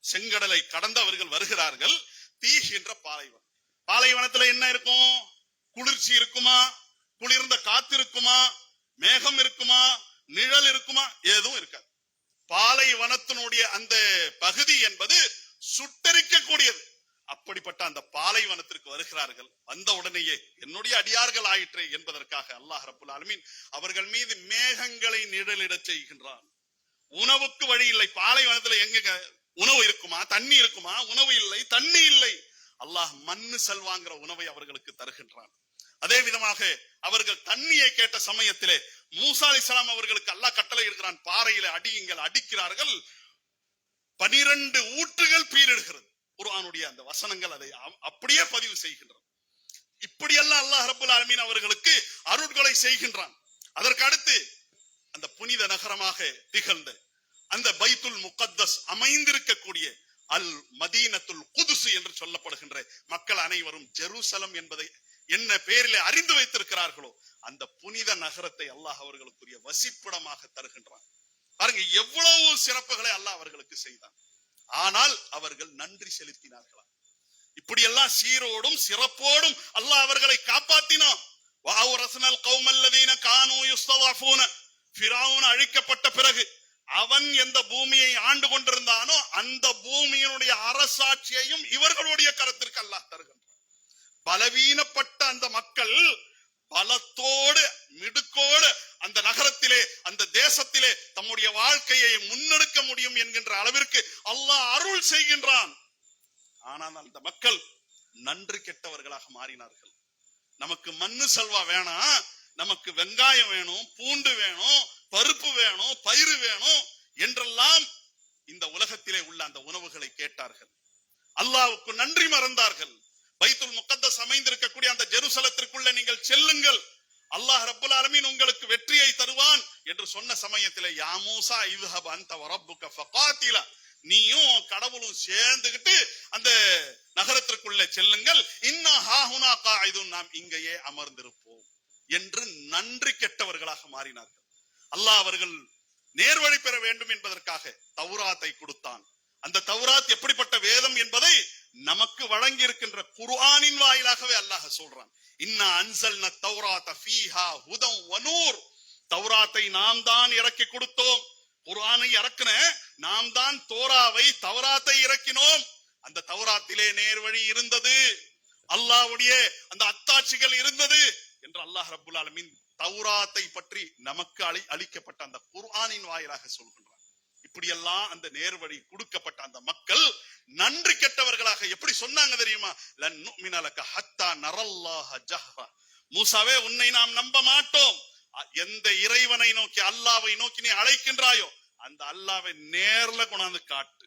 Speaker 1: செங்கடலை கடந்து அவர்கள் வருகிறார்கள். தீஹ் என்ற பாலைவனம். பாலைவனத்துல என்ன இருக்கும்? குளிர்ச்சி இருக்குமா? குளிர்ந்த காத்து இருக்குமா? மேகம் இருக்குமா? நிழல் இருக்குமா? எதுவும் இருக்காது. பாலைவனத்தினுடைய அந்த பகுதி என்பது சுட்டரிக்க கூடியது. அப்படிப்பட்ட அந்த பாலைவனத்திற்கு வருகிறார்கள். வந்த உடனேயே என்னுடைய அடியார்கள் ஆயிற்றே என்பதற்காக அல்லாஹ் ரப்புல் ஆலமீன் அவர்கள் மீது மேகங்களை நிழலிடச் செய்கின்றான். உணவுக்கு வழி இல்லை. பாலைவனத்துல எங்க உணவு இருக்குமா? தண்ணி இருக்குமா? உணவு இல்லை, தண்ணி இல்லை. அல்லாஹ் மண்ணு செல்வாங்கிற உணவை அவர்களுக்கு தருகின்றான். அதே விதமாக அவர்கள் தண்ணியை கேட்ட சமயத்திலே மூசா அலைஹிஸ்ஸலாம் அவர்களுக்கு அல்லாஹ் கட்டளை இருக்கிறான், பாறையில அடியுங்கள். அடிக்கிறார்கள். 12 ஊற்றுகள் பீரிடுகிறது. குர்ஆனுடைய அந்த வசனங்கள் அதை அப்படியே பதிவு செய்கின்றன. இப்படியெல்லாம் அல்லாஹ் ரப்புல் ஆலமீன் அவர்களுக்கு அருட்களை செய்கின்றான். அதற்கு அடுத்து அந்த புனித நகரமாக திகழ்ந்த அந்த பைத்துல் முகத்தஸ் அமைந்திருக்கக்கூடிய அல் மதீனத்துல் குதுஸ் என்று சொல்லப்படுகின்ற மக்கள் அனைவரும் ஜெருசலம் என்பதை என்ன பெயரிலே அறிந்து வைத்திருக்கிறார்களோ அந்த புனித நகரத்தை அல்லாஹ் அவர்களுக்குரிய வசிப்பிடமாக தருகின்றான். பாருங்க எவ்வளவு சிறப்புகளை அல்லாஹ் அவர்களுக்கு செய்தான். ஆனால் அவர்கள் நன்றி செலுத்தினார்களா? இப்படியெல்லாம் சீரோடும் சிறப்போடும் அல்லாஹ் அவர்களை காப்பாற்றினான். வஅவ்ரஸ்னல் கௌமல்லதீன கானூ யுஸ்ததஃபூன, ஃபிரௌன் அழிக்கப்பட்ட பிறகு அவன் எந்த பூமியை ஆண்டு கொண்டிருந்தானோ அந்த பூமியினுடைய அரசாட்சியையும் இவர்களுடைய கருத்திற்கு அல்லாஹ் தருகின்றான். பலவீனப்பட்ட அந்த மக்கள் பலத்தோடு மிடுக்கோடு அந்த நகரத்திலே அந்த தேசத்திலே தம்முடைய வாழ்க்கையை முன்னெடுக்க முடியும் என்கின்ற அளவிற்கு அல்லாஹ் அருள் செய்கின்றான். ஆனால் அந்த மக்கள் நன்றி கெட்டவர்களாக மாறினார்கள். நமக்கு மண்ணு செல்வா வேணாம், நமக்கு வெங்காயம் வேணும், பூண்டு வேணும், பருப்பு வேணும், பயிறு வேணும் என்றெல்லாம் இந்த உலகத்திலே உள்ள அந்த உணவுகளை கேட்டார்கள். அல்லாஹ்வுக்கு நன்றி மறந்தார்கள். பைத்துல் முகத்தஸ் அமைந்திருக்கக்கூடிய அந்த ஜெருசலத்திற்குள்ள நீங்கள் செல்லுங்கள், அல்லாஹ் ரப்புல் ஆலமீன் உங்களுக்கு வெற்றியை தருவான் என்று சொன்ன சமயத்திலே யா மூசா இத்ஹப் அன்த வரப்புக ஃபகாத்திலா, நீயும் கடவுளும் சேர்ந்துகிட்டு அந்த நகரத்திற்குள்ள செல்லுங்கள், இன்னா ஹாஹுனா காயிதுன், நாம் இங்கேயே அமர்ந்திருப்போம் என்று நன்றி கெட்டவர்களாக மாறினார்கள். அல்லாஹ் அவர்கள் நேர்வழி பெற வேண்டும் என்பதற்காக தௌராத்தை கொடுத்தான். அந்த தௌராத் எப்படிப்பட்ட வேதம் என்பதை நமக்கு வழங்கி இருக்கின்ற குர்ஆனின் வாயிலாகவே அல்லாஹ் சொல்றான். இன்னா அன்ஸல்னா தௌராத ஃபீஹா ஹுதன் வ நூர், தௌராத்தை நாம் தான் இறக்கி கொடுத்தோம். குர்ஆனை இறக்கின நாம் தான் தோராவை தௌராத்தை இறக்கினோம். அந்த தௌராத்திலே நேர்வழி இருந்தது, அல்லாஹ்வுடைய அந்த அத்தாட்சிகள் இருந்தது என்று அல்லாஹ் ரப்புல் ஆலமீன் தௌராத்தை பற்றி நமக்கு அளிக்கப்பட்ட அந்த குர்ஆனின் வாயிலாக சொல்கின்றான். இப்படியெல்லாம் அந்த நேர்வழி கொடுக்கப்பட்ட அந்த மக்கள் நன்றி கெட்டவர்களாக எப்படி சொன்னாங்க தெரியுமா? லன் நுமின லக ஹத்தா நரல்லாஹ ஜஹ்ரா, மூசாவே உன்னை நாம் நம்ப மாட்டோம், எந்த இறைவனை நோக்கி அல்லாஹ்வை நோக்கி நீ அழைக்கின்றாயோ அந்த அல்லாஹ்வை நேர்ல கொண்டாந்து காட்டு,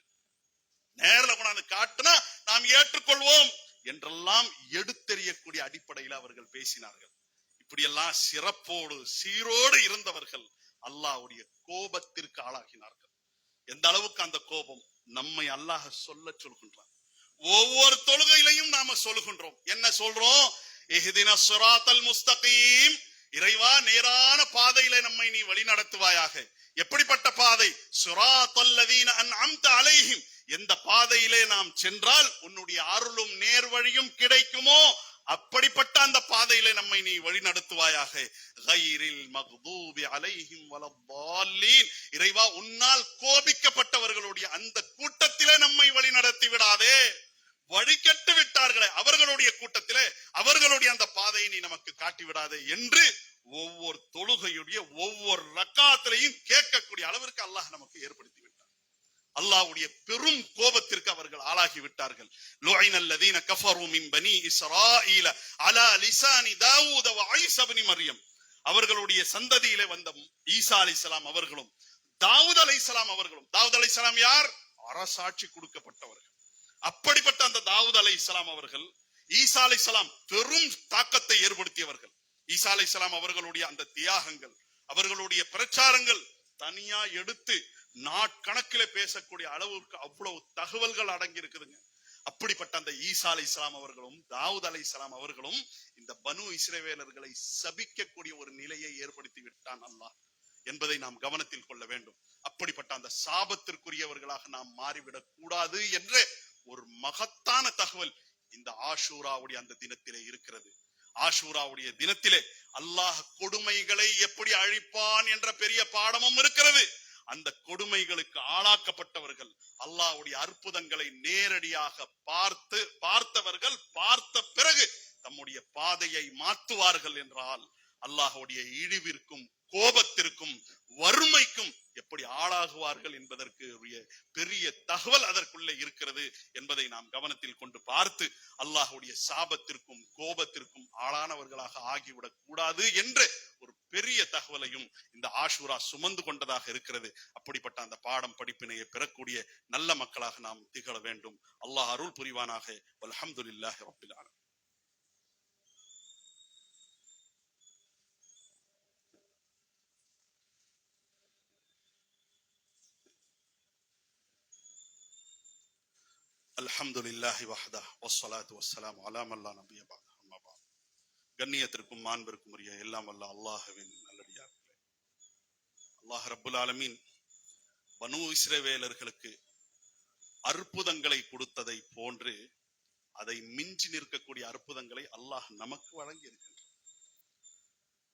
Speaker 1: நேர்ல கொண்டாந்து காட்டுனா நாம் ஏற்றுக்கொள்வோம் என்றெல்லாம் எடுத்தெறியக்கூடிய அடிப்படையில் அவர்கள் பேசினார்கள். இப்படியெல்லாம் சிறப்போடு சீரோடு இருந்தவர்கள் அல்லாஹ்வுடைய கோபத்திற்கு ஆளாகினார்கள். எந்த அளவுக்கு அந்த கோபம் நம்மை அல்லாஹ் சொல்கின்றான். ஒவ்வொரு தொழுகையிலையும் நாம சொல்லுகின்றோம். என்ன சொல்றோம்? இஹ்தினஸ் ஸிராத்தல் முஸ்தகீம், இறைவா நேரான பாதையில நம்மை நீ வழி நடத்துவாயாக. எப்படிப்பட்ட பாதை? ஸிராத்தல் லதீன அன்அம்த அலைஹிம், எந்த பாதையிலே நாம் சென்றால் உன்னுடைய அருளும் நேர்வழியும் கிடைக்குமோ அப்படிப்பட்ட அந்த பாதையிலே நம்மை நீ வழி நடத்துவாயாக. கைரில் மக்தூபி அலைஹிம் வலத்தாலீன், இறைவா உன்னால் கோபிக்கப்பட்டவர்களுடைய அந்த கூட்டத்திலே நம்மை வழி நடத்தி விடாதே. வழிகட்டு விட்டார்களே அவர்களுடைய கூட்டத்திலே அவர்களுடைய அந்த பாதையை நீ நமக்கு காட்டி விடாதே என்று ஒவ்வொரு தொழுகையுடைய ஒவ்வொரு ரக்காத்திலையும் கேட்கக்கூடிய அளவிற்கு அல்லாஹ் நமக்கு ஏற்படுத்தி விட்டார். அல்லாஹ்வுடைய பெரும் கோபத்திற்கு அவர்கள் ஆளாகி விட்டார்கள். லுஐனல் லதீன கஃபரு மின் பனி இஸ்ராயீல அலா லிசானி தாவூத வ ஈஸா இப்னு மர்யம், அவர்களுடைய சந்ததியிலே வந்த ஈசா அலைஹிஸ்ஸலாம் அவர்களும் தாவூத் அலைஹிஸ்ஸலாம் அவர்களும். தாவூத் அலைஹிஸ்ஸலாம் யார்? அரசாட்சி கொடுக்கப்பட்டவர்கள். அப்படிப்பட்ட அந்த தாவூத் அலைஹிஸ்ஸலாம் அவர்கள், ஈசா அலைஹிஸ்ஸலாம் பெரும் தாக்கத்தை ஏற்படுத்தியவர்கள். ஈசா அலைஹிஸ்ஸலாம் அவர்களுடைய அந்த தியாகங்கள், அவர்களுடைய பிரச்சாரங்கள் தனியா எடுத்து நாட்கணக்கிலே பேசக்கூடிய அளவுக்கு அவ்வளவு தகவல்கள் அடங்கி இருக்குதுங்க. அப்படிப்பட்ட அந்த ஈசா அலைஹிஸ்ஸலாம் அவர்களும் தாவூத் அலைஹிஸ்ஸலாம் அவர்களும் இந்த பனு இஸ்ரவேலர்களை சபிக்கக்கூடிய ஒரு நிலையை ஏற்படுத்தி விட்டான் அல்லாஹ் என்பதை நாம் கவனத்தில் கொள்ள வேண்டும். அப்படிப்பட்ட அந்த சாபத்திற்குரியவர்களாக நாம் மாறிவிடக் கூடாது என்ற ஒரு மகத்தான தகவல் இந்த ஆஷூராவுடைய அந்த தினத்திலே இருக்கிறது. ஆஷூராவுடைய தினத்திலே அல்லாஹ் கொடுமைகளை எப்படி அழிப்பான் என்ற பெரிய பாடமும் இருக்கிறது. அந்த கொடுமைகளுக்கு ஆளாக்கப்பட்டவர்கள் அல்லாஹ்வுடைய அற்புதங்களை நேரடியாக பார்த்தவர்கள் பார்த்த பிறகு தம்முடைய பாதையை மாற்றுவார்கள் என்றால் அல்லாஹ்வுடைய இழிவிற்கும் கோபத்திற்கும் வறுமைக்கும் எப்படி ஆளாகுவார்கள் என்பதற்கு பெரிய தகவல் அதற்குள்ளே இருக்கிறது என்பதை நாம் கவனத்தில் கொண்டு பார்த்து அல்லாஹ்வுடைய சாபத்திற்கும் கோபத்திற்கும் ஆளானவர்களாக ஆகிவிடக் கூடாது என்ற ஒரு பெரிய தகவலையும் இந்த ஆஷூரா சுமந்து கொண்டதாக இருக்கிறது. அப்படிப்பட்ட அந்த பாடம் படிப்பினையை பெறக்கூடிய நல்ல மக்களாக நாம் திகழ வேண்டும். அல்லாஹ் அருள் புரிவானாக. வல்ஹம்துலில்லாஹி ரப்பில் ஆலமீன். அல்ஹம்துலில்லாஹி வஹ்தா வஸ்ஸலாத்து வஸ்ஸலாமு அலா மன் லா நபிய்ய பஅத். அம்மா பஅத். கண்ணியத்திற்கும் மாண்பிற்கும் உரிய எல்லாம் வல்ல அல்லாஹ்வின் நல்லடியார்களே, அல்லாஹ் ரப்புல் ஆலமீன் பனு இஸ்ரவேலர்களுக்கு அற்புதங்களை கொடுத்ததை போன்று அதை மிஞ்சி நிற்கக்கூடிய அற்புதங்களை அல்லாஹ் நமக்கு வழங்கி இருக்கின்றார்.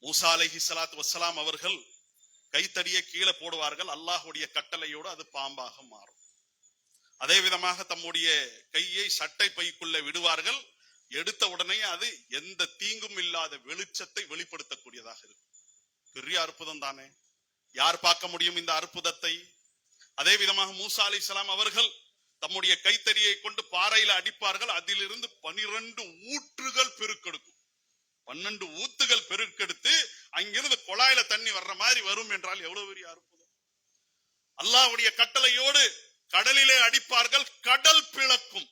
Speaker 1: மூசா அலைஹிஸ்ஸலாத்து வஸ்ஸலாம் அவர்கள் கைத்தடியை கீழே போடுவார்கள், அல்லாஹ்வுடைய கட்டளையோடு அது பாம்பாக மாறும். அதே விதமாக தம்முடைய கையை சட்டை பைக்குள்ள விடுவார்கள், எடுத்த உடனே அது எந்த தீங்கும் இல்லாத வெளிச்சத்தை வெளிப்படுத்தக்கூடியதாக இருக்கும். பெரிய அற்புதம் தானே, யார் பார்க்க முடியும் இந்த அற்புதத்தை? அதே விதமாக மூசா அலைஹிஸ்ஸலாம் அவர்கள் தம்முடைய கைத்தடியை கொண்டு பாறையில அடிப்பார்கள், அதிலிருந்து 12 ஊற்றுகள் பெருக்கெடுக்கும். 12 ஊத்துகள் பெருக்கெடுத்து அங்கிருந்து குழாயில தண்ணி வர்ற மாதிரி வரும் என்றால் எவ்வளவு பெரிய அற்புதம்! அல்லாஹ்வுடைய கட்டளையோடு கடலிலே அடிப்பார்கள், கடல் பிளக்கும்.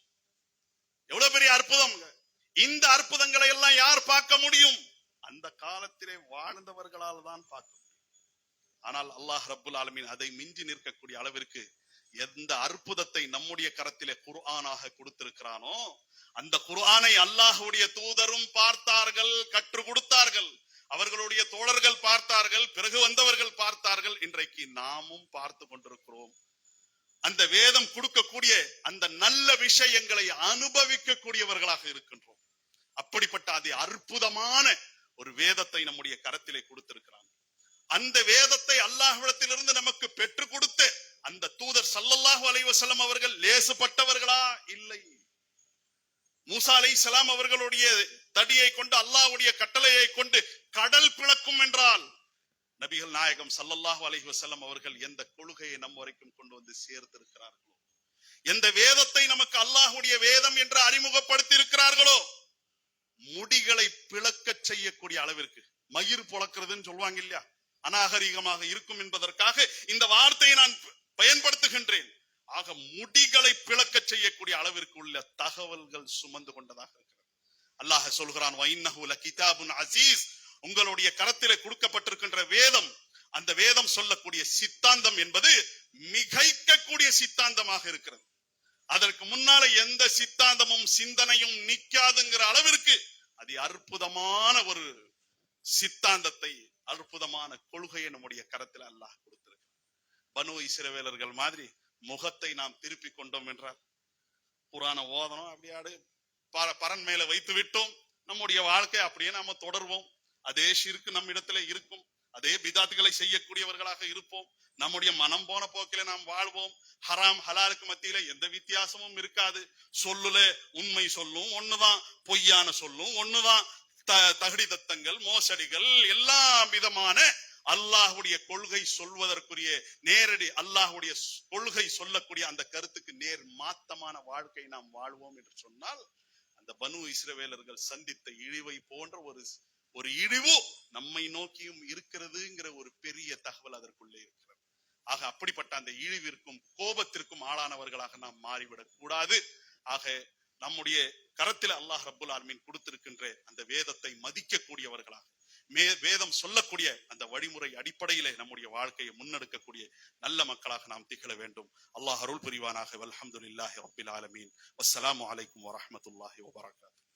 Speaker 1: எவ்வளவு பெரிய அற்புதம்! இந்த அற்புதங்களை எல்லாம் யார் பார்க்க முடியும்? அந்த காலத்திலே வாழ்ந்தவர்களால் தான் பார்க்க முடியும். ஆனால் அல்லாஹ் ரப்புல் ஆலமீன் அதை மிஞ்சி நிற்கக்கூடிய அளவிற்கு எந்த அற்புதத்தை நம்முடைய கரத்திலே குர்ஆனாக கொடுத்திருக்கிறானோ அந்த குர்ஆனை அல்லாஹ்வுடைய தூதரும் பார்த்தார்கள், கற்றுக் கொடுத்தார்கள். அவர்களுடைய தோழர்கள் பார்த்தார்கள், பிறகு வந்தவர்கள் பார்த்தார்கள். இன்றைக்கு நாமும் பார்த்து கொண்டிருக்கிறோம். அந்த வேதம் கொடுக்கக்கூடிய அந்த நல்ல விஷயங்களை அனுபவிக்கக்கூடியவர்களாக இருக்கின்றோம். அப்படிப்பட்ட அது அற்புதமான ஒரு வேதத்தை நம்முடைய கரத்திலே கொடுத்திருக்கிறான். அந்த வேதத்தை அல்லாஹ்விடத்திலிருந்து நமக்கு பெற்றுக் கொடுத்த அந்த தூதர் ஸல்லல்லாஹு அலைஹி வஸல்லம் அவர்கள் லேசுப்பட்டவர்களா? இல்லை. மூசா அலைஹிஸ்ஸலாம் அவர்களுடைய தடியை கொண்டு அல்லாஹ்வுடைய கட்டளையை கொண்டு கடல் பிளக்கும் என்றால் நபிகள் நாயகம் ஸல்லல்லாஹு அலைஹி வஸல்லம் அவர்கள் எந்த கொள்கையை நம் வரைக்கும் கொண்டு வந்து சேர்த்திருக்கிறார்களோ, எந்த வேதத்தை நமக்கு அல்லாஹ்வுடைய வேதம் என்று அறிமுகப்படுத்தி இருக்கிறார்களோ, முடிகளை பிளக்க செய்யக்கூடிய அளவிற்கு, மயிர் பொளக்கிறதுன்னு சொல்லுவாங்க இல்லையா, அநாகரிகமாக இருக்கும் என்பதற்காக இந்த வார்த்தையை நான் பயன்படுத்துகின்றேன். ஆக முடிகளை பிளக்க செய்யக்கூடிய அளவிற்கு உள்ள தகவல்கள் சுமந்து கொண்டதாக இருக்கிறது. அல்லாஹ் சொல்கிறான், வஇன்னஹு லகிதாபுன் அஸீஸ், உங்களுடைய கரத்திலே கொடுக்கப்பட்டிருக்கின்ற வேதம், அந்த வேதம் சொல்லக்கூடிய சித்தாந்தம் என்பது மிகைக்கக்கூடிய சித்தாந்தமாக இருக்கிறது. அதற்கு முன்னால எந்த சித்தாந்தமும் சிந்தனையும் நிக்காதுங்கிற அளவிற்கு அது அற்புதமான ஒரு சித்தாந்தத்தை, அற்புதமான கொள்கையை நம்முடைய கரத்தில் அல்லாஹ் கொடுத்திருக்கிறார். பனு இஸ்ரவேலர்கள் மாதிரி முகத்தை நாம் திருப்பி கொண்டோம் என்றால், குர்ஆன ஓதணும், அப்படியே பரன் மேல வைத்து விட்டோம், நம்முடைய வாழ்க்கை அப்படியே நாம தொடர்வோம். அதே ஷிர்க் நம்ம இடத்துல இருக்கும், அதே பிதாத்துகளை செய்யக்கூடியவர்களாக இருப்போம், நம்முடைய மனம் போன போக்கில நாம் வாழ்வோம். ஹராம் ஹலாலுக்கு மத்தியில எந்த வித்தியாசமும் இருக்காது. சொல்லுல உண்மை சொல்லும் ஒண்ணுதான், பொய்யான சொல்லும் ஒண்ணுதான், தகுதி தத்தங்கள், மோசடிகள், எல்லா விதமான அல்லாஹுடைய கொள்கை சொல்வதற்குரிய நேரடி அல்லாஹுடைய கொள்கை சொல்லக்கூடிய அந்த கருத்துக்கு நேர் மாத்தமான வாழ்க்கை நாம் வாழ்வோம் என்று சொன்னால், அந்த பனு இஸ்ரவேலர்கள் சந்தித்த இழிவை போன்ற ஒரு இழிவு நம்மை நோக்கியும் இருக்கிறதுங்கிற ஒரு பெரிய தகவல் அதற்குள்ளே இருக்கிறது. ஆக அப்படிப்பட்ட அந்த இழிவிற்கும் கோபத்திற்கும் ஆளானவர்களாக நாம் மாறிவிடக் கூடாது. ஆக நம்முடைய கரத்தில் அல்லாஹ் ரப்புல் ஆலமீன் கொடுத்திருக்கின்ற அந்த வேதத்தை மதிக்கக்கூடியவர்களாக, வேதம் சொல்லக்கூடிய அந்த வழிமுறை அடிப்படையிலே நம்முடைய வாழ்க்கையை முன்னெடுக்கக்கூடிய நல்ல மக்களாக நாம் திகழ வேண்டும். அல்லாஹ் அருள் புரிவானாக. வல்ஹம்துலில்லாஹி ரப்பில் ஆலமீன். வஸ்ஸலாமு அலைக்கும் வரஹ்மத்துல்லாஹி வபரகாத்துஹு.